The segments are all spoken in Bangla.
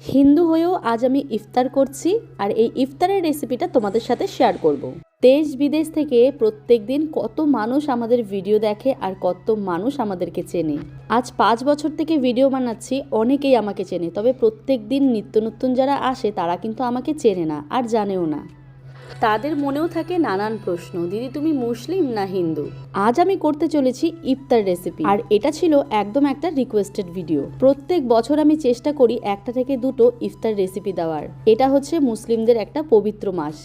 হিন্দু হয়েও আজ আমি ইফতার করছি আর এই ইফতারের রেসিপিটা তোমাদের সাথে শেয়ার করব। দেশ বিদেশ থেকে প্রত্যেক দিন কত মানুষ আমাদের ভিডিও দেখে আর কত মানুষ আমাদেরকে চেনে। আজ 5 বছর থেকে ভিডিও বানাচ্ছি, অনেকেই আমাকে চেনে, তবে প্রত্যেক দিন নিত্য নতুন যারা আসে তারা কিন্তু আমাকে চেনে না আর জানেও না। তাদের মনেও থাকে নানান প্রশ্ন, দিদি তুমি মুসলিম না হিন্দু। আজ আমি করতে চলেছি ইফতার রেসিপি, আর এটা ছিল একদম একটা রিকোয়েস্টেড ভিডিও। প্রত্যেক বছর আমি চেষ্টা করি একটা থেকে দুটো ইফতার রেসিপি দেওয়ার। এটা হচ্ছে মুসলিমদের একটা পবিত্র মাস,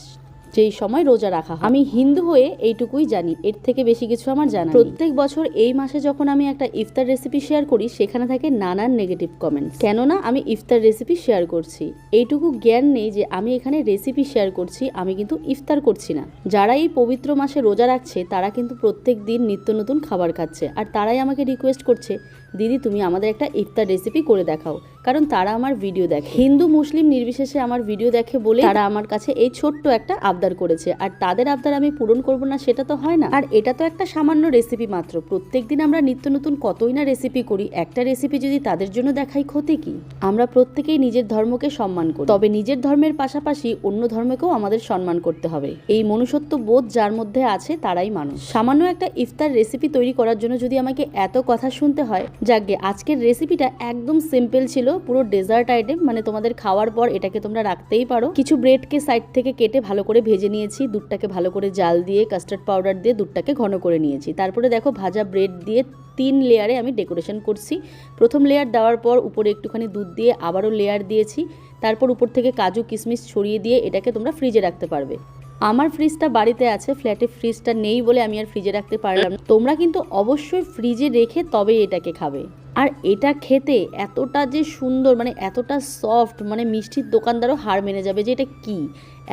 যেই সময় রোজা রাখা হয়। আমি হিন্দু হয়ে এইটুকুই জানি, এর থেকে বেশি কিছু আমার জানা নেই। প্রত্যেক বছর এই মাসে যখন আমি একটা ইফতার রেসিপি শেয়ার করি সেখানে থাকে নানান নেগেটিভ কমেন্টস, কেননা আমি ইফতার রেসিপি শেয়ার করছি। এইটুকু জ্ঞান নেই যে আমি এখানে রেসিপি শেয়ার করছি, আমি কিন্তু ইফতার করছি না। যারা এই পবিত্র মাসে রোজা রাখছে তারা কিন্তু প্রত্যেক দিন নিত্য নতুন খাবার খাচ্ছে, আর তারাই আমাকে রিকোয়েস্ট করছে দিদি তুমি আমাদের একটা ইফতার রেসিপি করে দেখাও, কারণ তারা আমার ভিডিও দেখে। হিন্দু মুসলিম নির্বিশেষে আমার ভিডিও দেখে বলে তারা আমার কাছে এই ছোট্ট একটা আবদার করেছে, আর তাদের আবদার আমি পূরণ করব না সেটা তো হয় না। আর এটা তো একটা সামান্য রেসিপি মাত্র, প্রত্যেকদিন আমরা নিত্য নতুন কতই না রেসিপি করি, একটা রেসিপি যদি তাদের জন্য দেখাই ক্ষতি কি? আমরা প্রত্যেকেই নিজের ধর্মকে সম্মান করি, তবে নিজের ধর্মের পাশাপাশি অন্য ধর্মকেও আমাদের সম্মান করতে হবে। এই মনুষ্যত্ব বোধ যার মধ্যে আছে তারাই মানুষ। সামান্য একটা ইফতার রেসিপি তৈরি করার জন্য যদি আমাকে এত কথা শুনতে হয়, যাকগে আজকের রেসিপিটা একদম সিম্পল ছিল, পুরো ডেজার্ট আইটেম, মানে তোমাদের খাওয়ার পর এটাকে তোমরা রাখতেই পারো। কিছু ব্রেডকে সাইড থেকে কেটে ভালো করে ভেজে নিয়েছি, দুধটাকে ভালো করে জাল দিয়ে কাস্টার্ড পাউডার দিয়ে দুধটাকে ঘন করে নিয়েছি। তারপরে দেখো ভাজা ব্রেড দিয়ে 3 লেয়ারে আমি ডেকোরেশন করছি। প্রথম লেয়ার দেওয়ার পর উপরে একটুখানি দুধ দিয়ে আবারও লেয়ার দিয়েছি, তারপর উপর থেকে কাজু কিশমিশ ছড়িয়ে দিয়ে এটাকে তোমরা ফ্রিজে রাখতে পারবে। আমার ফ্রিজটা বাড়িতে আছে, ফ্ল্যাটে ফ্রিজটা নেই বলে আমি আর ফ্রিজে রাখতে পারলাম না। তোমরা কিন্তু অবশ্যই ফ্রিজে রেখে তবেই এটাকে খাবে। আর এটা খেতে এতটা যে সুন্দর, মানে এতটা সফট, মানে মিষ্টির দোকানদারও হার মেনে যাবে যে এটা কি,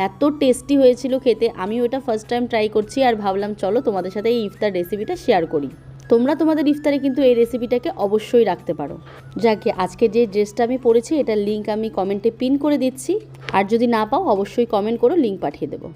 এত টেস্টি হয়েছিল খেতে। আমি ওটা ফার্স্ট টাইম ট্রাই করছি আর ভাবলাম চলো তোমাদের সাথে এই ইফতার রেসিপিটা শেয়ার করি। তোমরা তোমাদের ইফতারে কিন্তু এই রেসিপিটাকে অবশ্যই রাখতে পারো। যাকে আজকে যে ড্রেসটা আমি পরেছি এটার লিঙ্ক আমি কমেন্টে পিন করে দিচ্ছি, আর যদি না পাও অবশ্যই কমেন্ট করো, লিঙ্ক পাঠিয়ে দেবো।